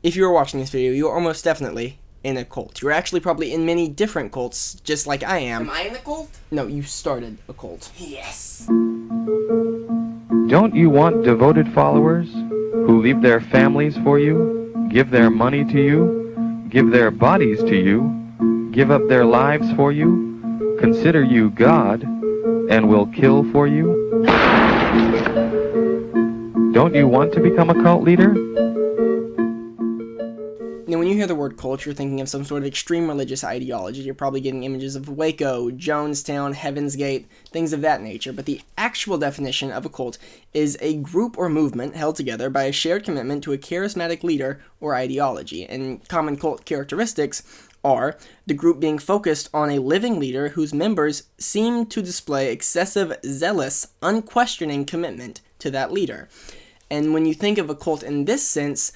If you are watching this video, you are almost definitely in a cult. You're actually probably in many different cults, just like I am. Am I in a cult? No, you started a cult. Yes. Don't you want devoted followers who leave their families for you, give their money to you, give their bodies to you, give up their lives for you, consider you God, and will kill for you? Don't you want to become a cult leader? Now, when you hear the word cult, you're thinking of some sort of extreme religious ideology. You're probably getting images of Waco, Jonestown, Heaven's Gate, things of that nature. But the actual definition of a cult is a group or movement held together by a shared commitment to a charismatic leader or ideology. And common cult characteristics are the group being focused on a living leader whose members seem to display excessive, zealous, unquestioning commitment to that leader. And when you think of a cult in this sense,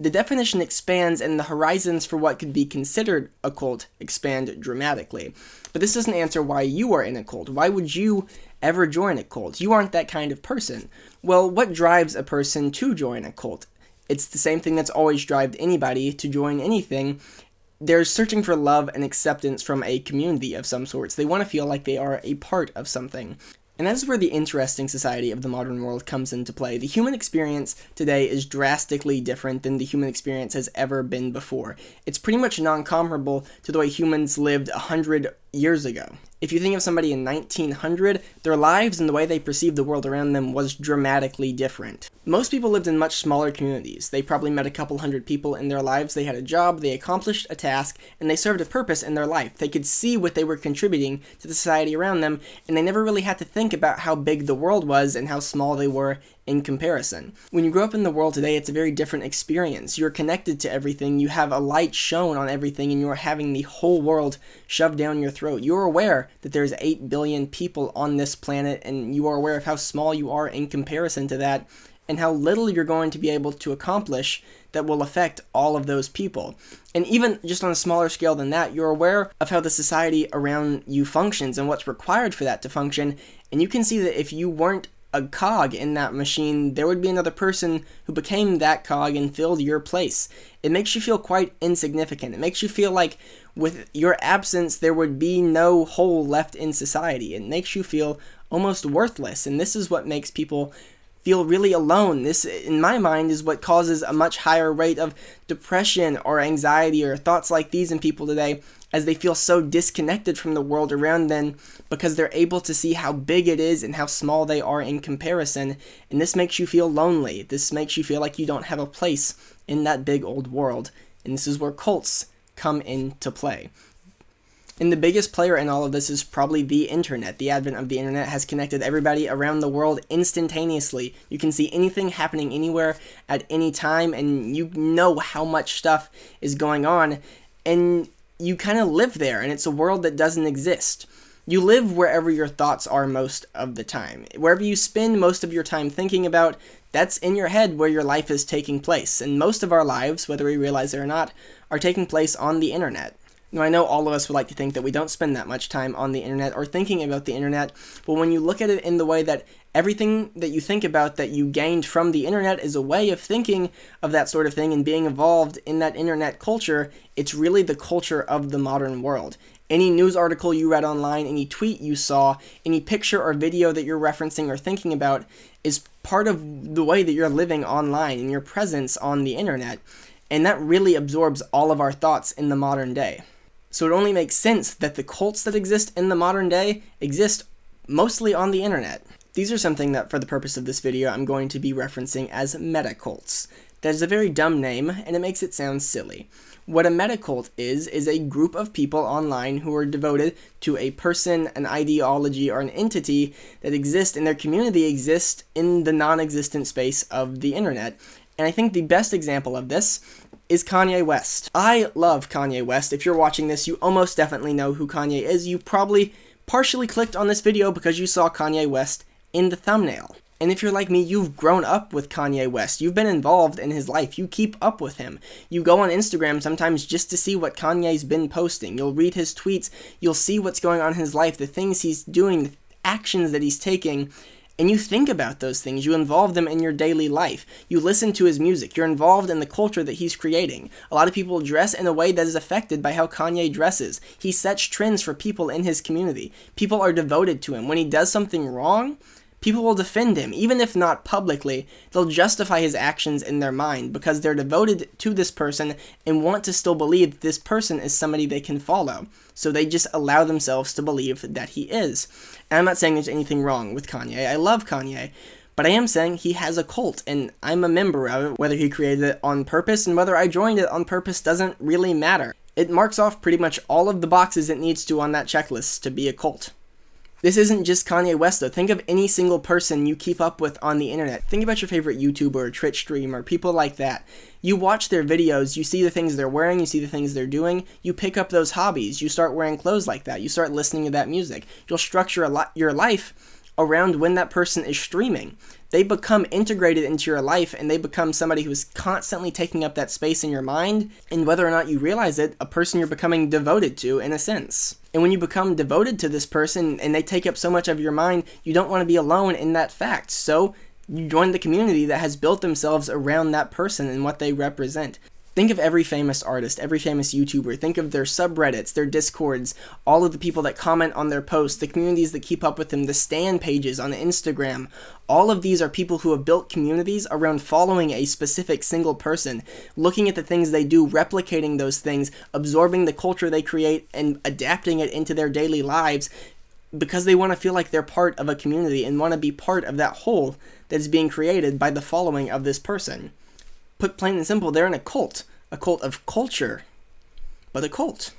the definition expands and the horizons for what could be considered a cult expand dramatically. But this doesn't answer why you are in a cult. Why would you ever join a cult? You aren't that kind of person. Well, what drives a person to join a cult? It's the same thing that's always driven anybody to join anything. They're searching for love and acceptance from a community of some sorts. They want to feel like they are a part of something. And that is where the interesting society of the modern world comes into play. The human experience today is drastically different than the human experience has ever been before. It's pretty much non-comparable to the way humans lived 100 years ago. If you think of somebody in 1900, their lives and the way they perceived the world around them was dramatically different. Most people lived in much smaller communities. They probably met a couple hundred people in their lives. They had a job, they accomplished a task, and they served a purpose in their life. They could see what they were contributing to the society around them, and they never really had to think about how big the world was and how small they were in comparison. When you grow up in the world today, it's a very different experience. You're connected to everything, you have a light shown on everything, and you're having the whole world shoved down your throat. You're aware that there's 8 billion people on this planet, and you are aware of how small you are in comparison to that, and how little you're going to be able to accomplish that will affect all of those people. And even just on a smaller scale than that, you're aware of how the society around you functions and what's required for that to function, and you can see that if you weren't a cog in that machine, there would be another person who became that cog and filled your place. It makes you feel quite insignificant. It makes you feel like with your absence, there would be no hole left in society. It makes you feel almost worthless, and this is what makes people feel really alone. This, in my mind, is what causes a much higher rate of depression or anxiety or thoughts like these in people today, as they feel so disconnected from the world around them because they're able to see how big it is and how small they are in comparison, and this makes you feel lonely. This makes you feel like you don't have a place in that big old world, and this is where cults come into play. And the biggest player in all of this is probably the internet. The advent of the internet has connected everybody around the world instantaneously. You can see anything happening anywhere at any time, and you know how much stuff is going on, and you kind of live there, and it's a world that doesn't exist. You live wherever your thoughts are most of the time. Wherever you spend most of your time thinking about, that's in your head where your life is taking place. And most of our lives, whether we realize it or not, are taking place on the internet. Now, I know all of us would like to think that we don't spend that much time on the internet or thinking about the internet, but when you look at it in the way that everything that you think about that you gained from the internet is a way of thinking of that sort of thing and being involved in that internet culture, it's really the culture of the modern world. Any news article you read online, any tweet you saw, any picture or video that you're referencing or thinking about is part of the way that you're living online and your presence on the internet, and that really absorbs all of our thoughts in the modern day. So it only makes sense that the cults that exist in the modern day exist mostly on the internet. These are something that, for the purpose of this video, I'm going to be referencing as meta-cults. That is a very dumb name, and it makes it sound silly. What a meta-cult is a group of people online who are devoted to a person, an ideology, or an entity that exists, and their community exists in the non-existent space of the internet. And I think the best example of this is Kanye West. I love Kanye West. If you're watching this, you almost definitely know who Kanye is. You probably partially clicked on this video because you saw Kanye West in the thumbnail. And if you're like me, you've grown up with Kanye West. You've been involved in his life. You keep up with him. You go on Instagram sometimes just to see what Kanye's been posting. You'll read his tweets. You'll see what's going on in his life, the things he's doing, the actions that he's taking. and you think about those things. You involve them in your daily life. You listen to his music. You're involved in the culture that he's creating. A lot of people dress in a way that is affected by how Kanye dresses. He sets trends for people in his community. People are devoted to him. When he does something wrong, people will defend him. Even if not publicly, they'll justify his actions in their mind because they're devoted to this person and want to still believe that this person is somebody they can follow. So they just allow themselves to believe that he is. And I'm not saying there's anything wrong with Kanye. I love Kanye. But I am saying he has a cult, and I'm a member of it. Whether he created it on purpose and whether I joined it on purpose doesn't really matter. It marks off pretty much all of the boxes it needs to on that checklist to be a cult. This isn't just Kanye West, though. Think of any single person you keep up with on the internet. Think about your favorite YouTuber or Twitch streamer, people like that. You watch their videos, you see the things they're wearing, you see the things they're doing, you pick up those hobbies, you start wearing clothes like that, you start listening to that music. You'll structure your life around when that person is streaming. They become integrated into your life, and they become somebody who's constantly taking up that space in your mind, and whether or not you realize it, a person you're becoming devoted to in a sense. And when you become devoted to this person and they take up so much of your mind, you don't want to be alone in that fact. So you join the community that has built themselves around that person and what they represent. Think of every famous artist, every famous YouTuber. Think of their subreddits, their discords, all of the people that comment on their posts, the communities that keep up with them, the stan pages on Instagram. All of these are people who have built communities around following a specific single person, looking at the things they do, replicating those things, absorbing the culture they create, and adapting it into their daily lives because they want to feel like they're part of a community and want to be part of that whole that is being created by the following of this person. Put plain and simple, they're in a cult of culture, but a cult.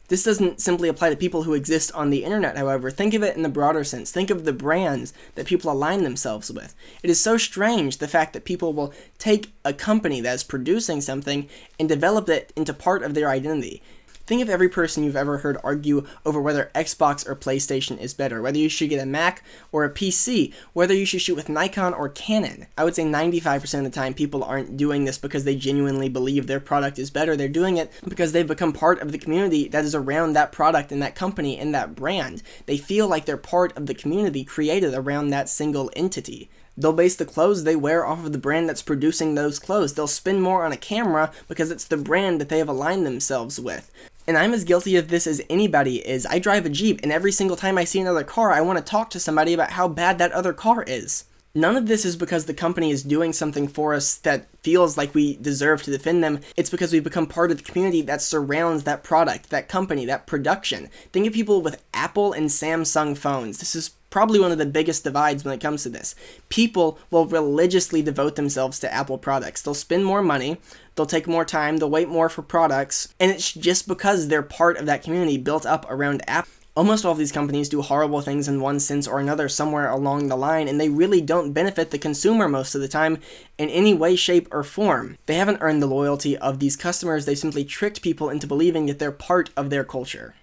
This doesn't simply apply to people who exist on the internet, however. Think of it in the broader sense. Think of the brands that people align themselves with. It is so strange, the fact that people will take a company that is producing something and develop it into part of their identity. Think of every person you've ever heard argue over whether Xbox or PlayStation is better, whether you should get a Mac or a PC, whether you should shoot with Nikon or Canon. I would say 95% of the time people aren't doing this because they genuinely believe their product is better. They're doing it because they've become part of the community that is around that product and that company and that brand. They feel like they're part of the community created around that single entity. They'll base the clothes they wear off of the brand that's producing those clothes. They'll spend more on a camera because it's the brand that they have aligned themselves with. And I'm as guilty of this as anybody is. I drive a Jeep, and every single time I see another car, I want to talk to somebody about how bad that other car is. None of this is because the company is doing something for us that feels like we deserve to defend them. It's because we've become part of the community that surrounds that product, that company, that production. Think of people with Apple and Samsung phones. This is probably one of the biggest divides when it comes to this. People will religiously devote themselves to Apple products. They'll spend more money, they'll take more time, they'll wait more for products, and it's just because they're part of that community built up around Apple. Almost all of these companies do horrible things in one sense or another somewhere along the line, and they really don't benefit the consumer most of the time in any way, shape, or form. They haven't earned the loyalty of these customers. They simply tricked people into believing that they're part of their culture.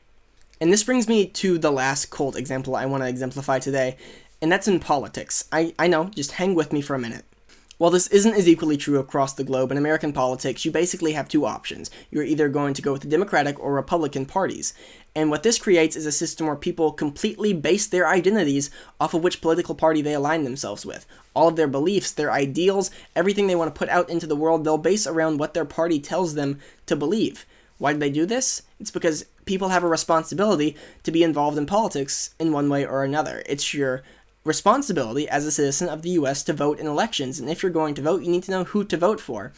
And this brings me to the last cult example I want to exemplify today, and that's in politics. I know, just hang with me for a minute. While this isn't as equally true across the globe, in American politics, you basically have two options. You're either going to go with the Democratic or Republican parties. And what this creates is a system where people completely base their identities off of which political party they align themselves with. All of their beliefs, their ideals, everything they want to put out into the world, they'll base around what their party tells them to believe. Why do they do this? It's because people have a responsibility to be involved in politics in one way or another. It's your responsibility as a citizen of the U.S. to vote in elections, and if you're going to vote, you need to know who to vote for.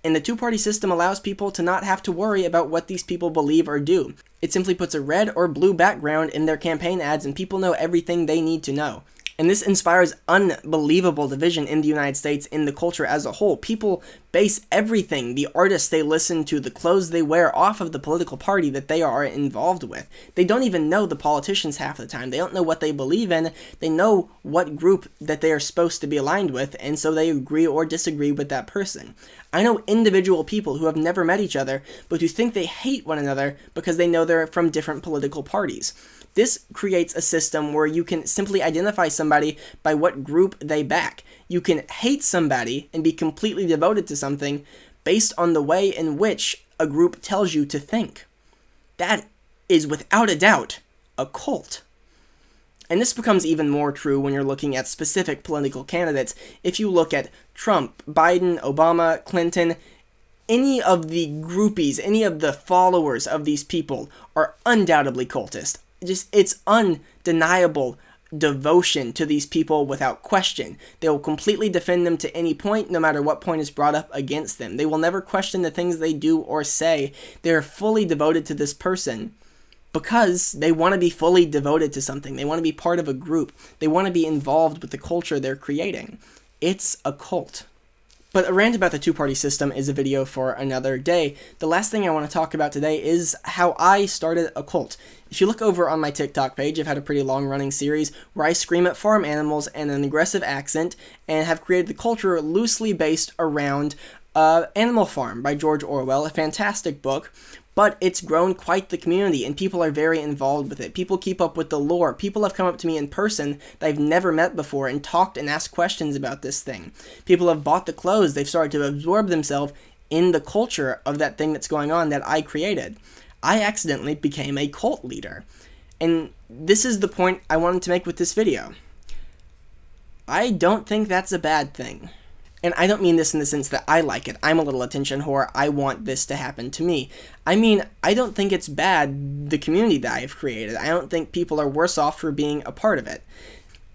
And the two-party system allows people to not have to worry about what these people believe or do. It simply puts a red or blue background in their campaign ads, and people know everything they need to know. And this inspires unbelievable division in the United States, in the culture as a whole. People base everything, the artists they listen to, the clothes they wear, off of the political party that they are involved with. They don't even know the politicians half the time. They don't know what they believe in. They know what group that they are supposed to be aligned with, and so they agree or disagree with that person. I know individual people who have never met each other, but who think they hate one another because they know they're from different political parties. This creates a system where you can simply identify somebody by what group they back. You can hate somebody and be completely devoted to something based on the way in which a group tells you to think. That is, without a doubt, a cult. And this becomes even more true when you're looking at specific political candidates. If you look at Trump, Biden, Obama, Clinton, any of the groupies, any of the followers of these people are undoubtedly cultist. It's undeniable devotion to these people without question. They will completely defend them to any point, no matter what point is brought up against them. They will never question the things they do or say. They are fully devoted to this person because they want to be fully devoted to something. They want to be part of a group. They want to be involved with the culture they're creating. It's a cult. But a rant about the two-party system is a video for another day. The last thing I want to talk about today is how I started a cult. If you look over on my TikTok page, I've had a pretty long-running series where I scream at farm animals in an aggressive accent and have created the culture loosely based around Animal Farm by George Orwell, a fantastic book. But it's grown quite the community, and people are very involved with it. People keep up with the lore. People have come up to me in person that I've never met before and talked and asked questions about this thing. People have bought the clothes. They've started to absorb themselves in the culture of that thing that's going on that I created. I accidentally became a cult leader. And this is the point I wanted to make with this video. I don't think that's a bad thing. And I don't mean this in the sense that I like it. I'm a little attention whore. I want this to happen to me. I mean, I don't think it's bad, the community that I've created. I don't think people are worse off for being a part of it.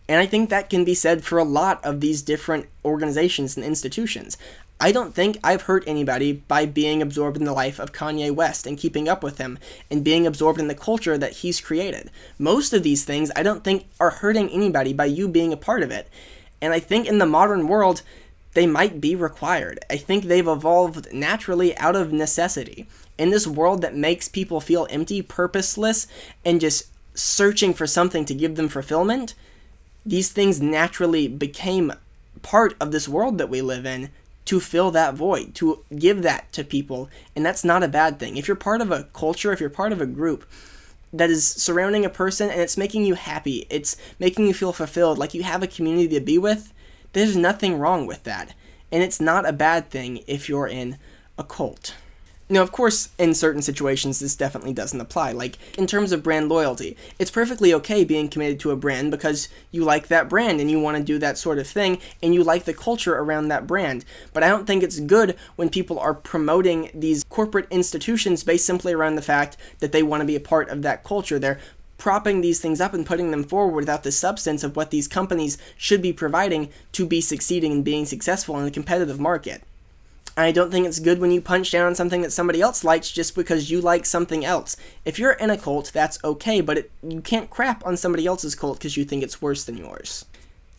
And I think that can be said for a lot of these different organizations and institutions. I don't think I've hurt anybody by being absorbed in the life of Kanye West and keeping up with him and being absorbed in the culture that he's created. Most of these things I don't think are hurting anybody by you being a part of it. And I think in the modern world, they might be required. I think they've evolved naturally out of necessity. In this world that makes people feel empty, purposeless, and just searching for something to give them fulfillment, these things naturally became part of this world that we live in to fill that void, to give that to people, and that's not a bad thing. If you're part of a culture, if you're part of a group that is surrounding a person and it's making you happy, it's making you feel fulfilled, like you have a community to be with, there's nothing wrong with that. And it's not a bad thing if you're in a cult. Now, of course, in certain situations, this definitely doesn't apply. Like, in terms of brand loyalty, it's perfectly okay being committed to a brand because you like that brand and you want to do that sort of thing and you like the culture around that brand. But I don't think it's good when people are promoting these corporate institutions based simply around the fact that they want to be a part of that culture. They're propping these things up and putting them forward without the substance of what these companies should be providing to be succeeding and being successful in a competitive market. I don't think it's good when you punch down on something that somebody else likes just because you like something else. If you're in a cult, that's okay, but you can't crap on somebody else's cult because you think it's worse than yours.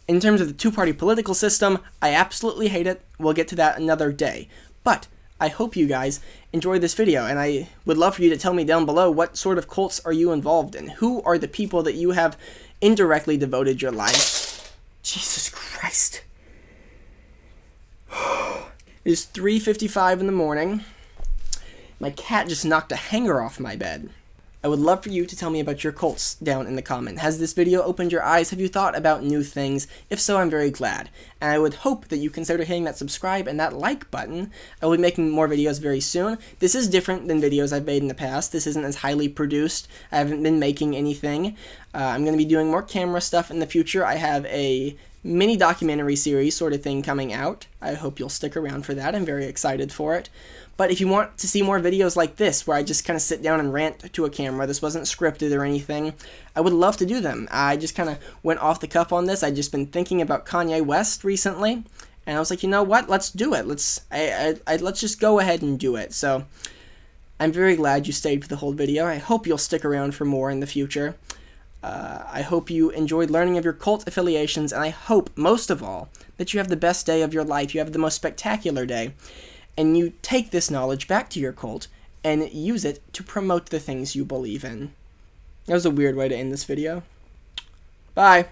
In terms of the two-party political system, I absolutely hate it. We'll get to that another day. But I hope you guys enjoyed this video, and I would love for you to tell me down below what sort of cults are you involved in. Who are the people that you have indirectly devoted your life? Jesus Christ. It is 3:55 in the morning. My cat just knocked a hanger off my bed. I would love for you to tell me about your cults down in the comment. Has this video opened your eyes? Have you thought about new things? If so, I'm very glad. And I would hope that you consider hitting that subscribe and that like button. I will be making more videos very soon. This is different than videos I've made in the past. This isn't as highly produced. I haven't been making anything. I'm going to be doing more camera stuff in the future. I have a mini documentary series sort of thing coming out. I hope you'll stick around for that. I'm very excited for it. But if you want to see more videos like this, where I just kind of sit down and rant to a camera, this wasn't scripted or anything, I would love to do them. I just kind of went off the cuff on this. I'd just been thinking about Kanye West recently, and I was like, you know what? Let's do it. Let's just go ahead and do it. So I'm very glad you stayed for the whole video. I hope you'll stick around for more in the future. I hope you enjoyed learning of your cult affiliations, and I hope, most of all, that you have the best day of your life. You have the most spectacular day, and you take this knowledge back to your cult and use it to promote the things you believe in. That was a weird way to end this video. Bye!